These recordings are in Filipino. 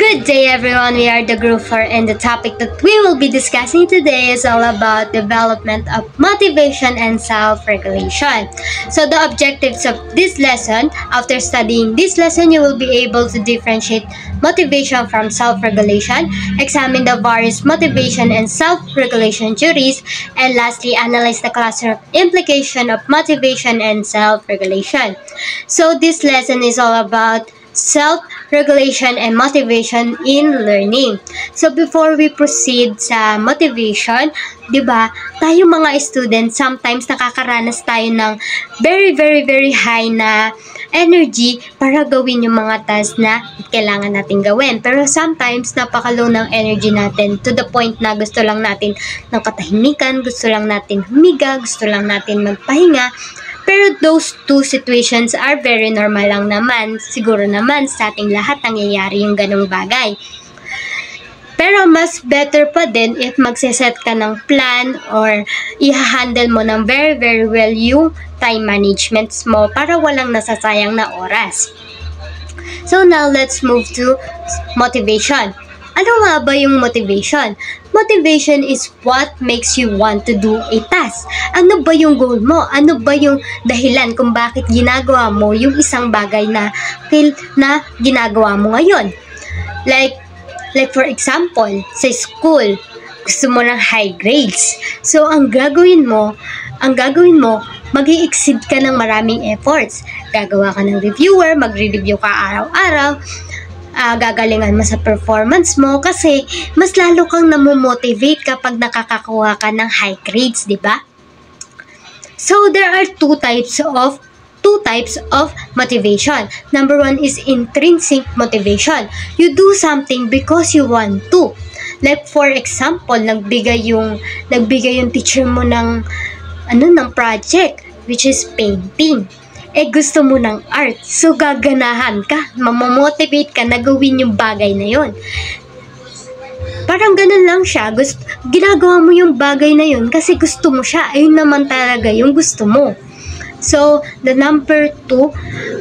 Good day everyone, we are the Group 4 and the topic that we will be discussing today is all about development of motivation and self-regulation. So the objectives of this lesson, after studying this lesson, you will be able to differentiate motivation from self-regulation, examine the various motivation and self-regulation theories, and lastly, analyze the cluster of implication of motivation and self-regulation. So this lesson is all about self-regulation and motivation in learning. So before we proceed sa motivation, 'di ba? Tayo mga students, sometimes nakakaranas tayo ng very high na energy para gawin yung mga tasks na kailangan natin gawin. Pero sometimes napaka-low ng energy natin to the point na gusto lang natin ng katahimikan, gusto lang natin humiga, gusto lang natin magpahinga. Pero those two situations are very normal lang naman. Siguro naman sa ating lahat nangyayari yung ganong bagay. Pero mas better pa din if magsiset ka ng plan or i-handle mo ng very well yung time management mo para walang nasasayang na oras. So now let's move to motivation. Ano nga ba yung motivation? Motivation is what makes you want to do a task. Ano ba yung goal mo? Ano ba yung dahilan kung bakit ginagawa mo yung isang bagay na ginagawa mo ngayon? Like for example, sa school, gusto mo ng high grades. So ang gagawin mo, mag-i-exceed ka ng maraming efforts. Gagawa ka ng reviewer, magre-review ka araw-araw, gagalingan mo sa performance mo kasi mas lalo kang namomotivate kapag nakakakuha ka ng high grades, di ba? So there are two types of motivation. Number one is intrinsic motivation. You do something because you want to. Like for example, nagbigay yung teacher mo ng project, which is painting. Gusto mo ng art. So, gaganahan ka. Mamomotivate ka na gawin yung bagay na yon. Parang ganun lang siya. Ginagawa mo yung bagay na yon kasi gusto mo siya. Ayun naman talaga yung gusto mo. So, the number two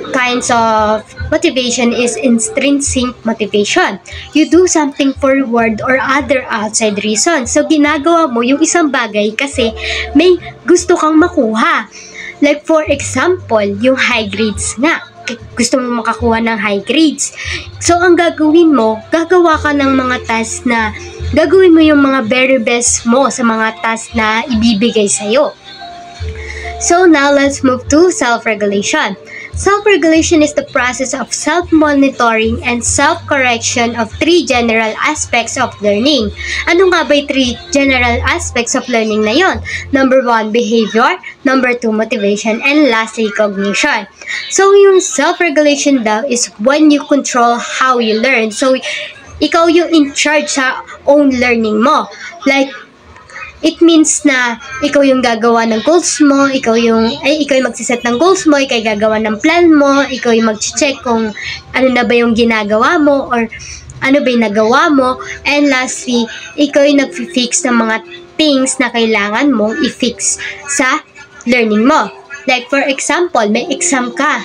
kinds of motivation is intrinsic motivation. You do something for reward or other outside reasons. So, ginagawa mo yung isang bagay kasi may gusto kang makuha. Like for example, yung high grades nga. Gusto mo makakuha ng high grades. So, ang gagawin mo, gagawa ka ng mga tasks na gagawin mo yung mga very best mo sa mga tasks na ibibigay sa'yo. So, now let's move to self-regulation. Self-regulation is the process of self-monitoring and self-correction of three general aspects of learning. Ano nga ba yung three general aspects of learning na yon? Number one, behavior. Number two, motivation. And lastly, cognition. So, yung self-regulation daw is when you control how you learn. So, ikaw yung in charge sa own learning mo. Like, it means na ikaw yung gagawa ng goals mo, ikaw yung magsiset ng goals mo, ikaw yung gagawa ng plan mo, ikaw yung mag-check kung ano na ba yung ginagawa mo or ano ba yung nagawa mo. And lastly, ikaw yung nag-fix ng mga things na kailangan mong i-fix sa learning mo. Like for example, may exam ka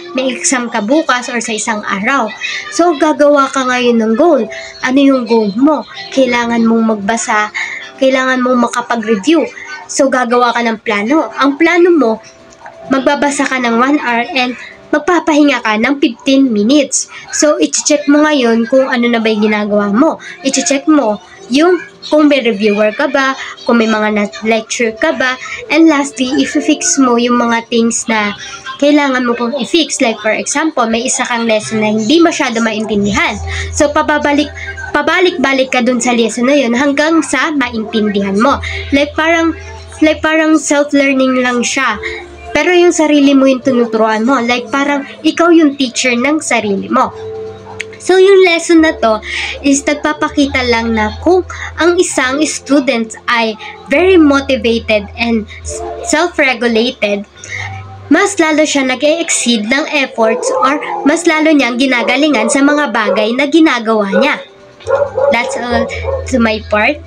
bukas or sa isang araw. So, gagawa ka ngayon ng goal. Ano yung goal mo? Kailangan mong magbasa, kailangan mong makapag-review. So, gagawa ka ng plano. Ang plano mo, magbabasa ka ng 1 hour and magpapahinga ka ng 15 minutes. So, i-check mo ngayon kung ano na ba yung ginagawa mo. I-check mo yung kung may reviewer ka ba, kung may mga lecture ka ba, and lastly, i-fix mo yung mga things na kailangan mo pong i-fix. Like for example, may isa kang lesson na hindi masyado maintindihan. So, pabalik-balik ka dun sa lesson na yun hanggang sa maintindihan mo. Like parang self-learning lang siya. Pero yung sarili mo yung tinuturuan mo. Like parang ikaw yung teacher ng sarili mo. So, yung lesson na to is nagpapakita lang na kung ang isang student ay very motivated and self-regulated, mas lalo siya nag-e-exceed ng efforts or mas lalo niyang ginagalingan sa mga bagay na ginagawa niya. That's all to my part.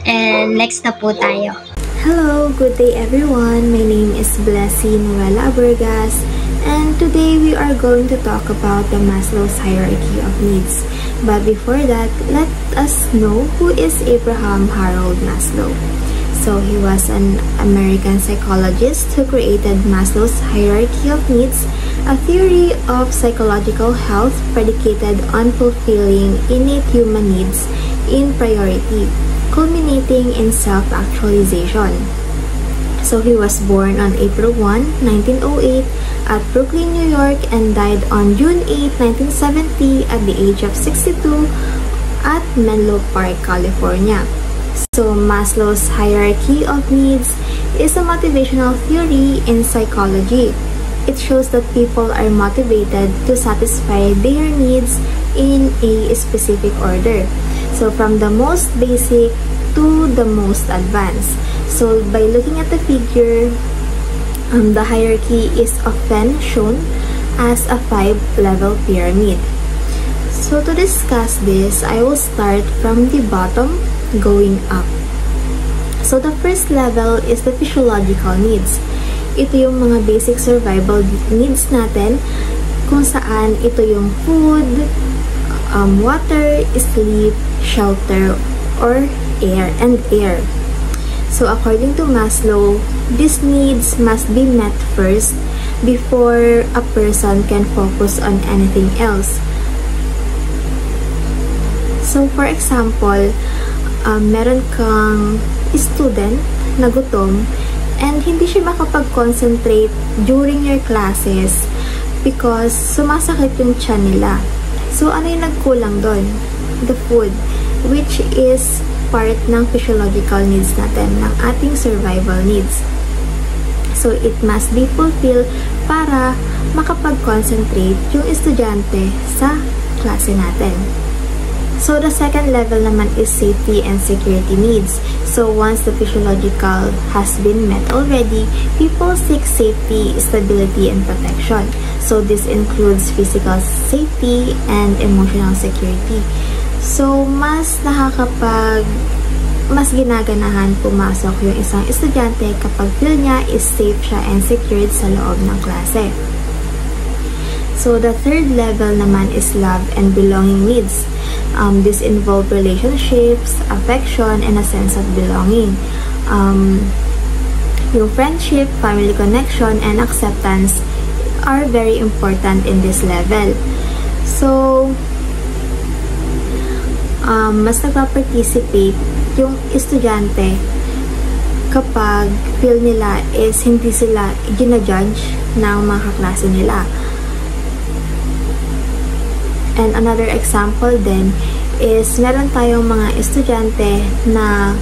And next na po tayo. Hello, good day everyone. My name is Blessy Noela Abergas and today we are going to talk about the Maslow's hierarchy of needs. But before that, let us know who is Abraham Harold Maslow. So he was an American psychologist who created Maslow's hierarchy of needs, a theory of psychological health predicated on fulfilling innate human needs in priority, culminating in self-actualization. So he was born on April 1, 1908 at Brooklyn, New York, and died on June 8, 1970 at the age of 62 at Menlo Park, California. So Maslow's hierarchy of needs is a motivational theory in psychology. It shows that people are motivated to satisfy their needs in a specific order. So from the most basic to the most advanced. So by looking at the figure, the hierarchy is often shown as a 5-level pyramid. So to discuss this, I will start from the bottom going up. So the first level is the physiological needs. Ito yung mga basic survival needs natin, kung saan ito yung food, water, sleep, shelter, or air. So according to Maslow, these needs must be met first before a person can focus on anything else. So for example, meron kang student na gutom and hindi siya makapag-concentrate during your classes because sumasakit yung tiyan nila. So ano yung nagkulang doon? The food, which is part ng physiological needs natin, ng ating survival needs. So it must be fulfilled para makapag-concentrate yung estudyante sa klase natin. So the second level naman is safety and security needs. So once the physiological has been met already, people seek safety, stability, and protection. So this includes physical safety and emotional security. So mas ginaganahan pumasok yung isang estudyante kapag feel niya is safe siya and secured sa loob ng klase. So the third level naman is love and belonging needs. This involve relationships, affection, and a sense of belonging. Yung friendship, family connection, and acceptance are very important in this level. So, mas nagpa-participate yung estudyante kapag feel nila is hindi sila gina-judge ng mga kaklase nila. And another example then is meron tayong mga estudyante na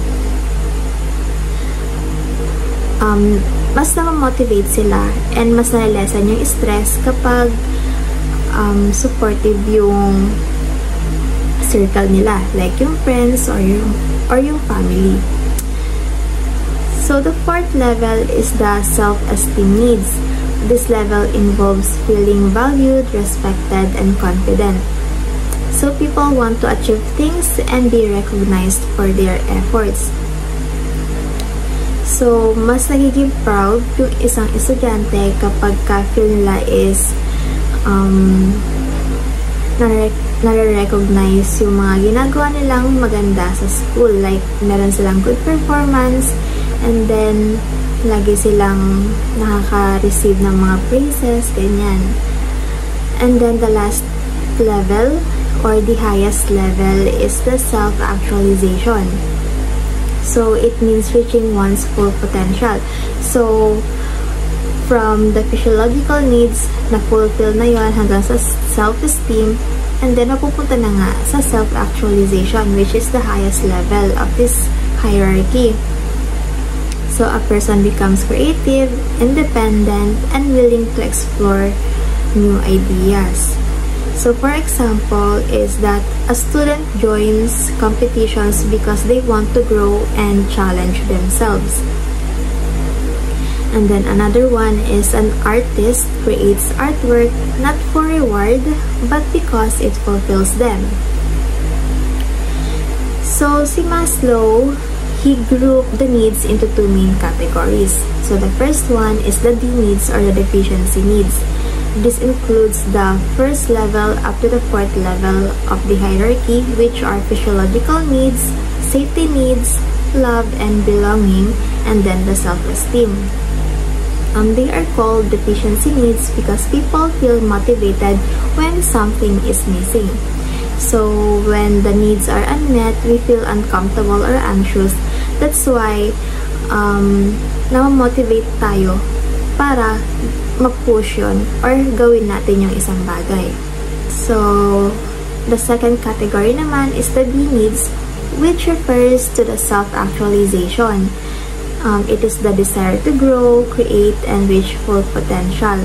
mas na-motivate sila and mas na-lessen yung stress kapag supportive yung circle nila, like yung friends or yung family. So the fourth level is the self-esteem needs. This level involves feeling valued, respected, and confident. So people want to achieve things and be recognized for their efforts. So mas nagiging proud yung isang estudyante kapag ka-feel nila is nare-recognize yung mga ginagawa nilang maganda sa school. Like, meron silang good performance and then lagi silang nakaka-receive ng mga praises, ganyan. And then the last level or the highest level is the self-actualization. So it means reaching one's full potential. So from the physiological needs, na-fulfill na yon hanggang sa self-esteem, and then mapupunta na nga sa self-actualization, which is the highest level of this hierarchy. So a person becomes creative, independent, and willing to explore new ideas. So for example is that a student joins competitions because they want to grow and challenge themselves. And then another one is an artist creates artwork not for reward but because it fulfills them. So si Maslow, he grouped the needs into two main categories. So the first one is the D needs or the deficiency needs. This includes the first level up to the fourth level of the hierarchy, which are physiological needs, safety needs, love and belonging, and then the self-esteem. They are called deficiency needs because people feel motivated when something is missing. So when the needs are unmet, we feel uncomfortable or anxious. That's why na-motivate tayo para mag-push yun or gawin natin yung isang bagay. So, the second category naman is the B needs, which refers to the self-actualization. It is the desire to grow, create, and reach full potential.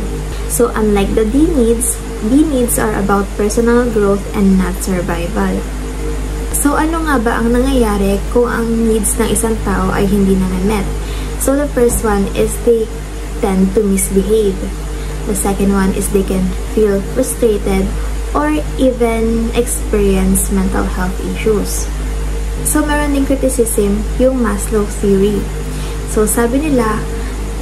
So, unlike the D needs, B needs are about personal growth and not survival. So, ano nga ba ang nangyayari kung ang needs ng isang tao ay hindi na-met? So, the first one is they tend to misbehave. The second one is they can feel frustrated or even experience mental health issues. So, meron ding criticism yung Maslow theory. So, sabi nila,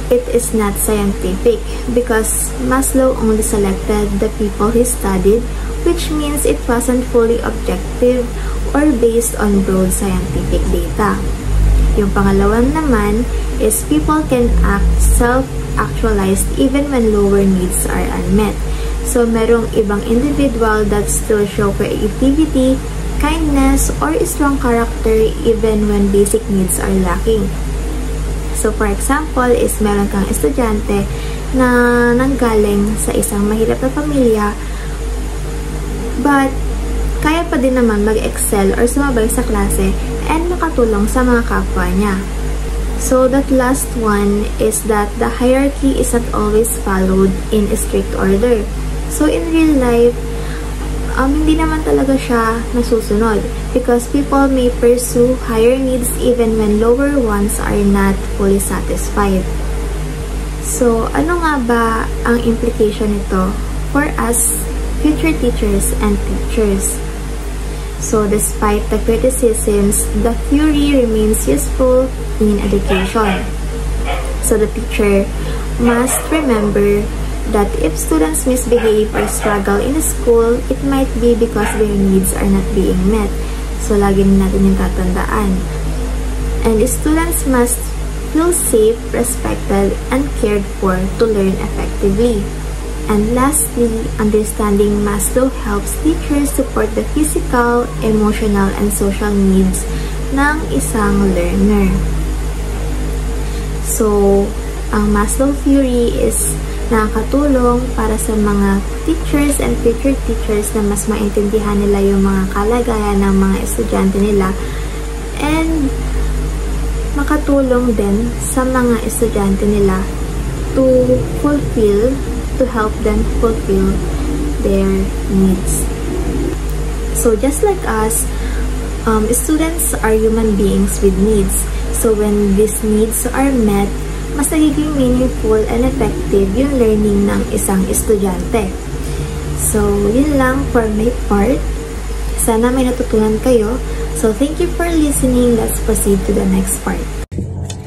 it is not scientific because Maslow only selected the people he studied, which means it wasn't fully objective or based on broad scientific data. Yung pangalawan naman is people can act self-actualized even when lower needs are unmet. So, merong ibang individual that still show creativity, kindness, or strong character even when basic needs are lacking. So, for example, is meron kang estudyante na nanggaling sa isang mahirap na pamilya but kaya pa din naman mag-excel or sumabay sa klase and makatulong sa mga kapwa niya. So, that last one is that the hierarchy isn't always followed in a strict order. So, in real life, hindi naman talaga siya nasusunod because people may pursue higher needs even when lower ones are not fully satisfied. So, ano nga ba ang implication nito for us future teachers and teachers? So, despite the criticisms, the theory remains useful in education. So, the teacher must remember that if students misbehave or struggle in school, it might be because their needs are not being met. So, lagi natin yung tatandaan. And students must feel safe, respected, and cared for to learn effectively. And lastly, understanding Maslow helps teachers support the physical, emotional, and social needs ng isang learner. So, ang Maslow theory is nakakatulong para sa mga teachers and future teachers na mas maintindihan nila yung mga kalagayan ng mga estudyante nila and makatulong din sa mga estudyante nila to help them fulfill their needs. So just like us, students are human beings with needs. So when these needs are met, mas nagiging meaningful and effective yung learning ng isang estudyante. So, yun lang for my part. Sana may natutunan kayo. So, thank you for listening. Let's proceed to the next part.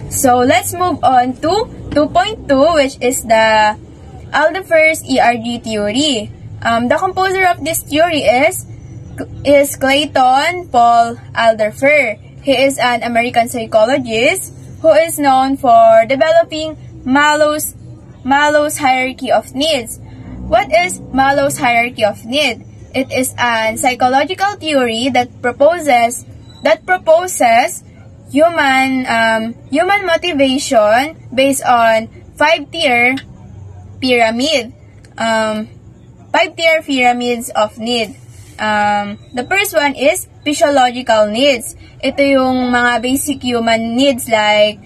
So, let's move on to 2.2, which is the Alderfer's ERG theory. The composer of this theory is Clayton Paul Alderfer. He is an American psychologist who is known for developing Maslow's hierarchy of needs. What is Maslow's hierarchy of need? It is a psychological theory that proposes human motivation based on five-tier pyramid. Five-tier pyramids of need. The first one is physiological needs. Ito yung mga basic human needs like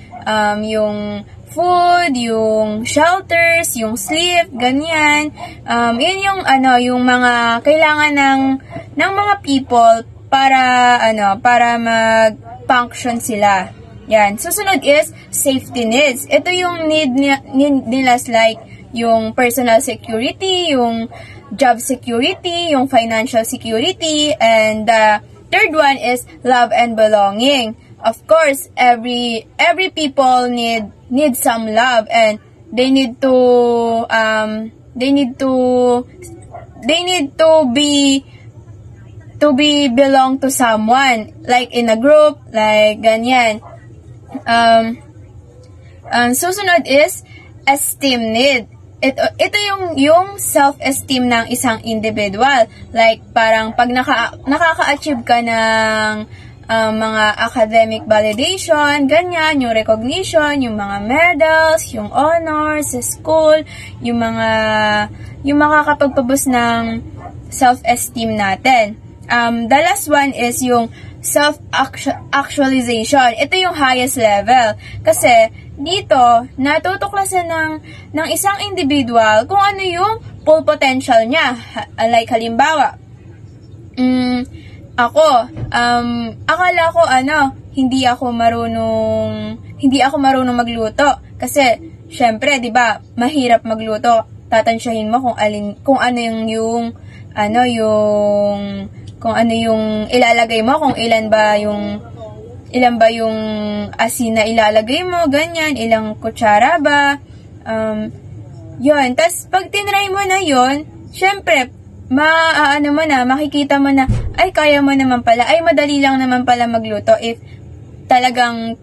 yung food, yung shelters, yung sleep, ganyan. Yun yung yung mga kailangan ng mga people para mag-function sila. Yan. Susunod is safety needs. Ito yung need nila like yung personal security, yung job security, yung financial security, and the third one is love and belonging. Of course, every people need some love, and they need to they need to belong to someone, like in a group, like ganyan. Susunod is esteem need. Ito yung self-esteem ng isang individual. Like, parang pag nakaka-achieve ka ng mga academic validation, ganyan, yung recognition, yung mga medals, yung honors sa school, yung makakapagpaboost ng self-esteem natin. The last one is yung self-actualization. Ito yung highest level. Kasi, dito, natutuklasan ng isang individual kung ano yung full potential niya. Like, halimbawa, akala ko, hindi ako marunong magluto. Kasi, syempre, di ba, mahirap magluto. Tatansyahin mo kung ano yung ilalagay mo, kung ilan ba yung asin na ilalagay mo, ganyan, ilang kutsara ba, yun. Tas, pag tinry mo na yun, syempre, makikita mo na, ay, kaya mo naman pala, ay, madali lang naman pala magluto if talagang,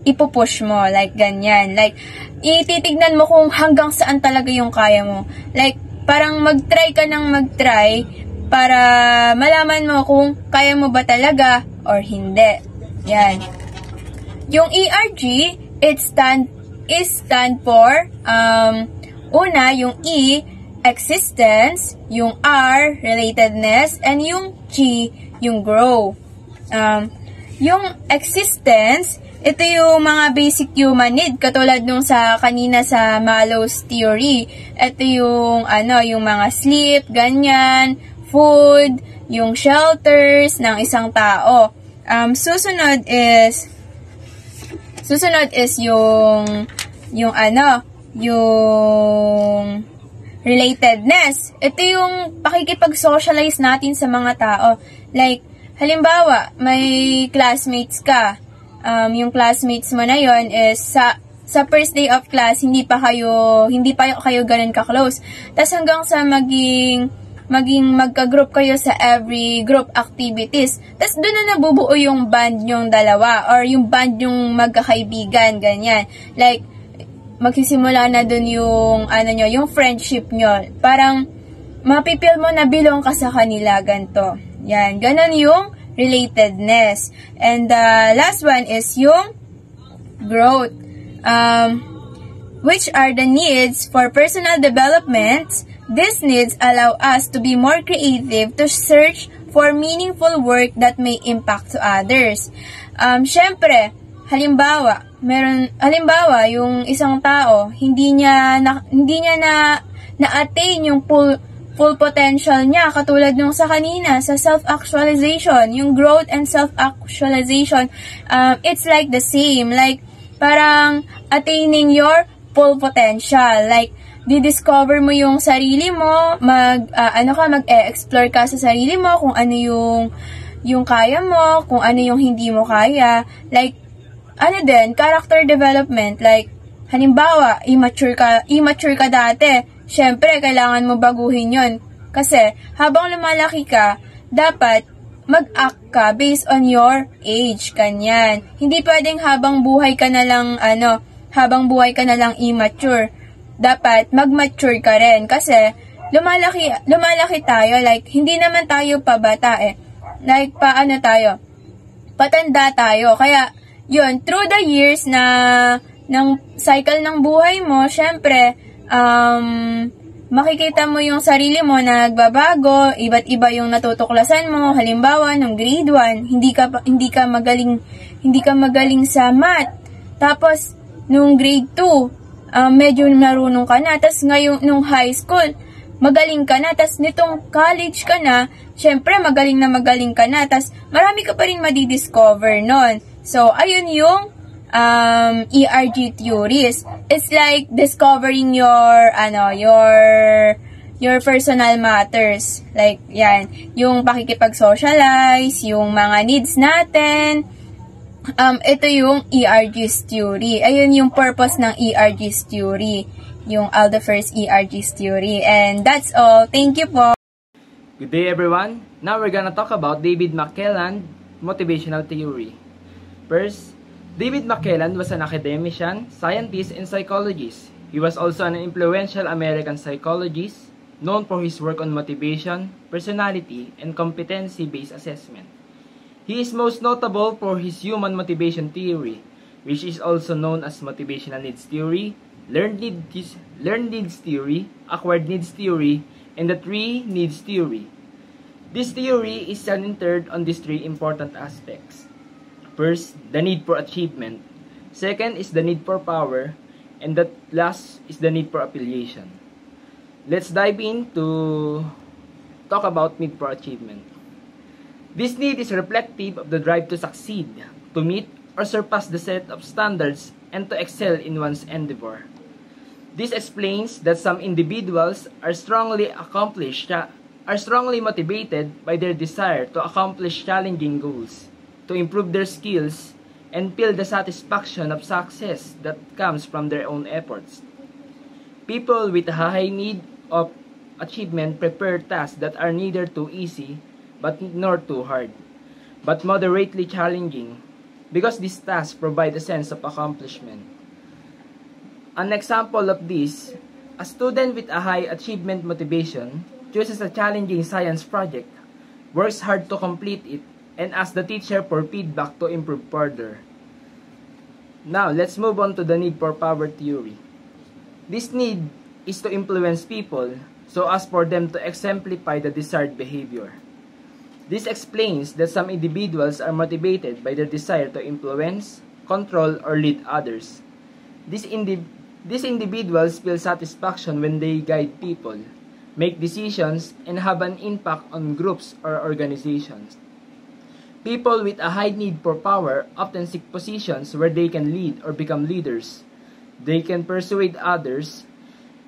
ipupush mo, like, ganyan. Like, ititignan mo kung hanggang saan talaga yung kaya mo. Like, parang mag-try ka ng mag-try, para malaman mo kung kaya mo ba talaga or hindi. Yan. Yung ERG, stand for, una, yung E, existence, yung R, relatedness, and yung G, yung grow. Yung existence, ito yung mga basic human need, katulad nung kanina sa Maslow's theory. Ito yung, yung mga sleep, ganyan, food, yung shelters ng isang tao. Susunod is yung relatedness. Ito yung pakikipag-socialize natin sa mga tao. Like, halimbawa, may classmates ka. Yung classmates mo na yon is sa first day of class, hindi pa kayo ganun ka-close. Tas hanggang sa maging magka-group kayo sa every group activities. Tapos doon na nabubuo yung band yung dalawa or yung band yung magkakaibigan, ganyan. Like, magsisimula na doon yung, yung friendship nyo. Parang, mapipil mo na belong ka sa kanila, ganito. Yan, ganun yung relatedness. And the last one is yung growth. Which are the needs for personal development. These needs allow us to be more creative to search for meaningful work that may impact to others. Syempre, halimbawa, yung isang tao, hindi niya na-attain yung full potential niya, katulad nung sa kanina, sa self-actualization, yung growth and self-actualization, it's like the same, like, parang attaining your full potential, like, di-discover mo yung sarili mo, mag-explore ka sa sarili mo, kung ano yung kaya mo, kung ano yung hindi mo kaya. Like, character development. Like, halimbawa, immature ka dati. Syempre, kailangan mo baguhin yon. Kasi, habang lumalaki ka, dapat mag-act ka based on your age, kanyan. Hindi pwedeng habang buhay ka na lang immature. Dapat mag-mature ka rin kasi lumalaki tayo, like hindi naman tayo pabata like patanda tayo, kaya yun, through the years ng cycle ng buhay mo, syempre makikita mo yung sarili mo na nagbabago, iba't iba yung natutuklasan mo. Halimbawa, nung grade 1, hindi ka magaling sa math, tapos nung grade 2 medyo marunong ka na. Tapos ngayon, nung high school, magaling ka na. Tapos nitong college ka na, syempre magaling ka na. Tapos marami ka pa rin madidiscover nun. So, ayun yung ERG theories. It's like discovering your personal matters. Like, yan. Yung pakikipag-socialize, yung mga needs natin. Ito yung ERG's theory. Ayun yung purpose ng ERG's theory. yung Alderfer's ERG's theory. And that's all. Thank you po. Good day everyone. Now we're gonna talk about David McClelland motivational theory. First, David McClelland was an academician, scientist, and psychologist. He was also an influential American psychologist, known for his work on motivation, personality, and competency-based assessment. He is most notable for his human motivation theory, which is also known as motivational needs theory, learned needs theory, acquired needs theory, and the three needs theory. This theory is centered on these three important aspects. First, the need for achievement. Second is the need for power. And the last is the need for affiliation. Let's dive in to talk about need for achievement. This need is reflective of the drive to succeed, to meet or surpass the set of standards, and to excel in one's endeavor. This explains that some individuals are strongly motivated by their desire to accomplish challenging goals, to improve their skills, and feel the satisfaction of success that comes from their own efforts. People with a high need of achievement prefer tasks that are neither too easy nor too hard, but moderately challenging, because these tasks provide a sense of accomplishment. An example of this, a student with a high achievement motivation chooses a challenging science project, works hard to complete it, and asks the teacher for feedback to improve further. Now, let's move on to the need for power theory. This need is to influence people so as for them to exemplify the desired behavior. This explains that some individuals are motivated by their desire to influence, control, or lead others. These individuals feel satisfaction when they guide people, make decisions, and have an impact on groups or organizations. People with a high need for power often seek positions where they can lead or become leaders. They can persuade others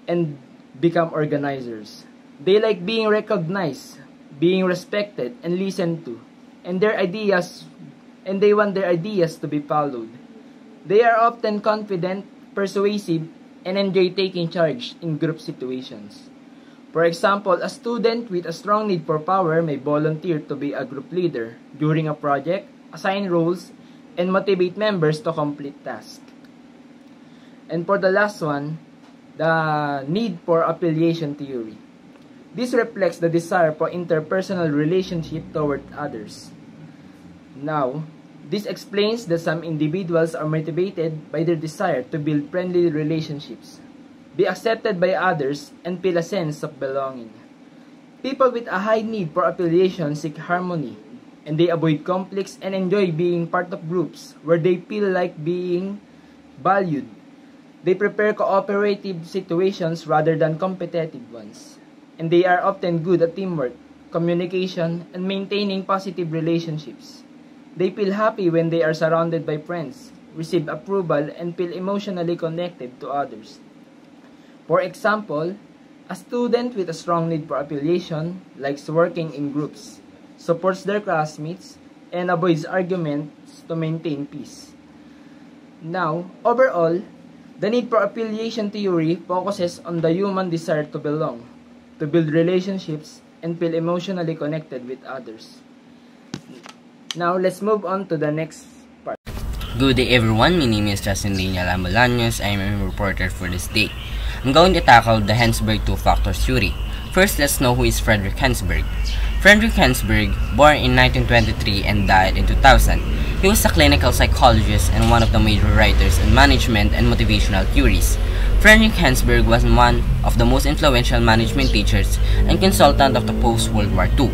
and become organizers. They like being recognized, being respected, and listened to, and they want their ideas to be followed. They are often confident, persuasive, and enjoy taking charge in group situations. For example, a student with a strong need for power may volunteer to be a group leader during a project, assign roles, and motivate members to complete tasks. And for the last one, the need for affiliation theory. This reflects the desire for interpersonal relationship toward others. Now, this explains that some individuals are motivated by their desire to build friendly relationships, be accepted by others, and feel a sense of belonging. People with a high need for affiliation seek harmony, and they avoid conflicts and enjoy being part of groups where they feel like being valued. They prefer cooperative situations rather than competitive ones, and they are often good at teamwork, communication, and maintaining positive relationships. They feel happy when they are surrounded by friends, receive approval, and feel emotionally connected to others. For example, a student with a strong need for affiliation likes working in groups, supports their classmates, and avoids arguments to maintain peace. Now, overall, the need for affiliation theory focuses on the human desire to belong, to build relationships, and feel emotionally connected with others. Now, let's move on to the next part. Good day everyone, my name is Justin Daniel Amolaños. I am a reporter for this day. I'm going to tackle the Hensberg two-factor theory. First, let's know who is Frederick Hensberg. Frederick Hensberg, born in 1923 and died in 2000. He was a clinical psychologist and one of the major writers on management and motivational theories. Frederick Hensberg was one of the most influential management teachers and consultant of the post-World War II.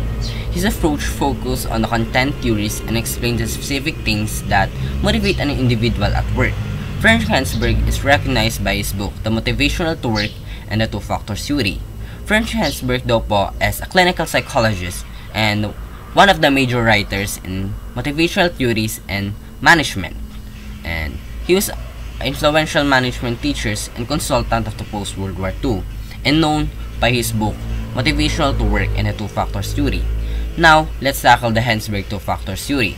His approach focused on the content theories and explained the specific things that motivate an individual at work. Frederick Hensberg is recognized by his book, The Motivational to Work and the Two-Factor Theory. Frederick Hensberg daw po is a clinical psychologist and one of the major writers in motivational theories and management. And he was influential management teachers and consultant of the post-World War II and known by his book, Motivational to Work and the Two-Factor Theory. Now, let's tackle the Hensberg two-factor theory.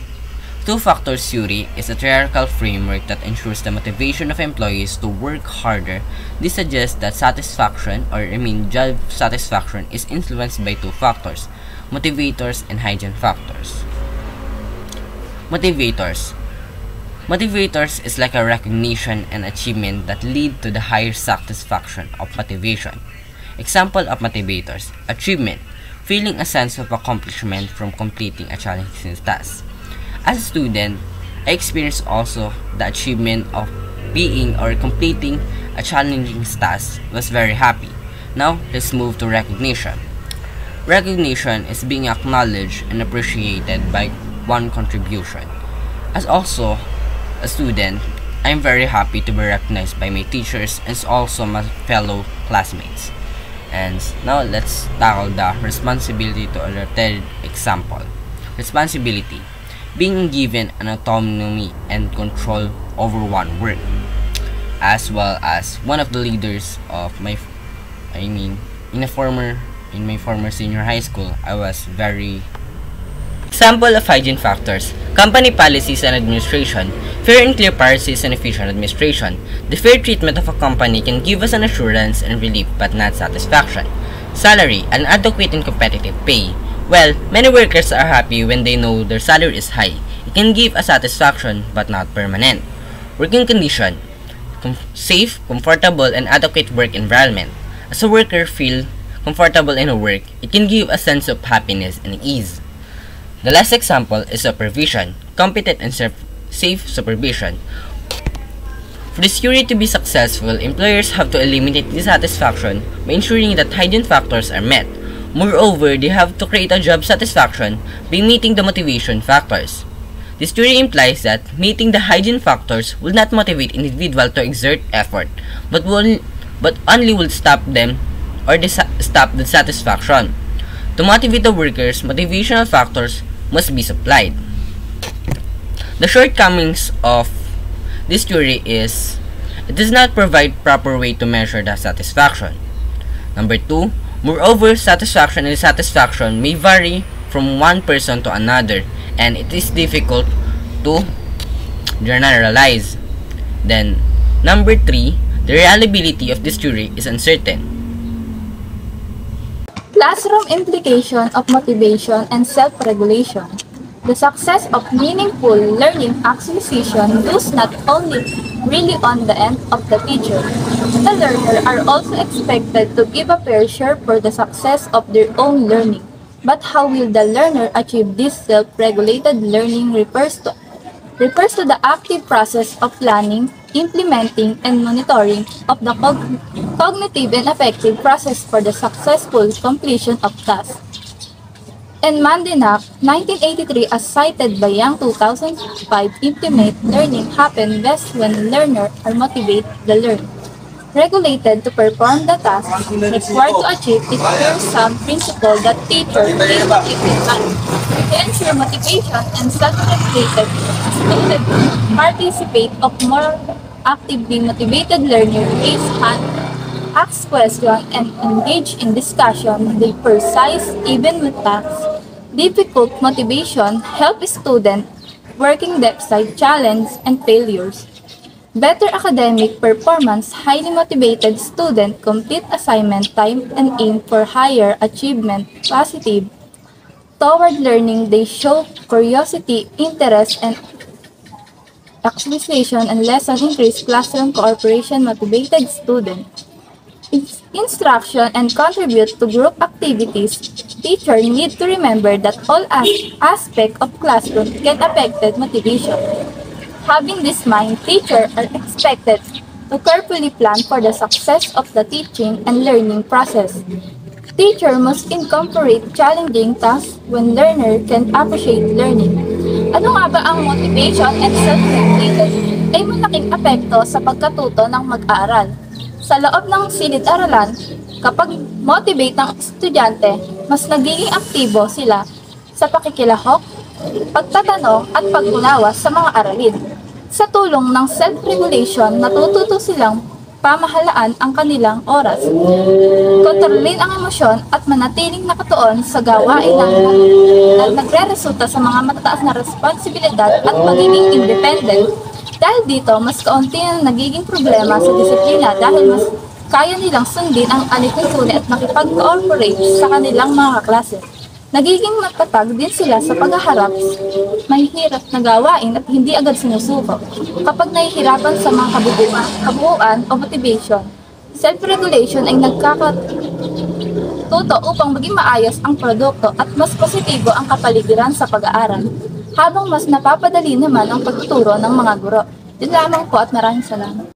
Two-factor theory is a hierarchical framework that ensures the motivation of employees to work harder. This suggests that job satisfaction is influenced by two factors: motivators and hygiene factors. Motivators. Motivators is like a recognition and achievement that lead to the higher satisfaction of motivation. Example of motivators: achievement, feeling a sense of accomplishment from completing a challenging task. As a student, I experienced also the achievement of being or completing a challenging task was very happy. Now, let's move to recognition. Recognition is being acknowledged and appreciated by one contribution. As also a student, I am very happy to be recognized by my teachers and also my fellow classmates. And now let's tackle the responsibility to a third example. Responsibility, being given an autonomy and control over one work, as well as one of the leaders of my in my former senior high school, I was very. Example of hygiene factors: company policies and administration. Fair and clear policies and efficient administration. The fair treatment of a company can give us an assurance and relief but not satisfaction. Salary, an adequate and competitive pay. Well, many workers are happy when they know their salary is high. It can give a satisfaction but not permanent. Working condition, safe, comfortable, and adequate work environment. As a worker feel comfortable in a work, it can give a sense of happiness and ease. The last example is supervision, competent and safe supervision. For this theory to be successful, employers have to eliminate dissatisfaction by ensuring that hygiene factors are met. Moreover, they have to create a job satisfaction by meeting the motivation factors. This theory implies that meeting the hygiene factors will not motivate individual to exert effort, but only will stop them or stop the satisfaction. To motivate the workers, motivational factors must be supplied. The shortcomings of this theory is it does not provide proper way to measure the satisfaction. Number 2, moreover, satisfaction and dissatisfaction may vary from one person to another, and it is difficult to generalize. Then, number 3, the reliability of this theory is uncertain. Classroom implication of motivation and self-regulation. The success of meaningful learning acquisition does not only really on the end of the teacher. The learner are also expected to give a fair share for the success of their own learning. But how will the learner achieve this self-regulated learning refers to the active process of planning, implementing, and monitoring of the cognitive and affective process for the successful completion of tasks. In Mandinac, 1983, as cited by Young 2005, intimate learning happens best when learners are motivated to learn. Regulated to perform the task required to achieve it bears some principle that teachers need to keep in mind. To ensure motivation and self-regulated, students participate of more actively motivated learner raise hand, ask questions, and engage in discussion. They precise even with tasks. Difficult motivation help students working despite challenges and failures. Better academic performance, highly motivated students complete assignment time and aim for higher achievement. Positive toward learning, they show curiosity, interest, and acquisition and lesson increase classroom cooperation. Motivated students instruction and contribute to group activities. Teachers need to remember that all aspects of classroom can affect motivation. Having this mind, teachers are expected to carefully plan for the success of the teaching and learning process. Teachers must incorporate challenging tasks when learners can appreciate learning. Ano nga ba ang motivation and self-regulated ay malaking apekto sa pagkatuto ng mag-aaral. Sa loob ng silid-aralan, kapag motivate ng estudyante, mas nagiging aktibo sila sa pakikilahok, pagtatanong at pag-unawa sa mga aralin. Sa tulong ng self-regulation, natututo silang pamahalaan ang kanilang oras. Kontrolin ang emosyon at manatiling nakatuon sa gawain na nagre-resulta sa mga matataas na responsibilidad at pagiging independent. Dahil dito, mas kaunti ang nagiging problema sa disiplina dahil mas kaya nilang sundin ang alituntunin at makipag-cooperate sa kanilang mga kaklase. Nagiging matatag din sila sa paghaharap mahihirap na gawain at hindi agad sinusuko. Kapag nahihirapan sa mga kabuuan o motivation, self-regulation ay nagkakatuto upang maging maayos ang produkto at mas positibo ang kapaligiran sa pag-aaral, habang mas napapadali naman ang pagtuturo ng mga guro. Yun lamang po at maraming salamat.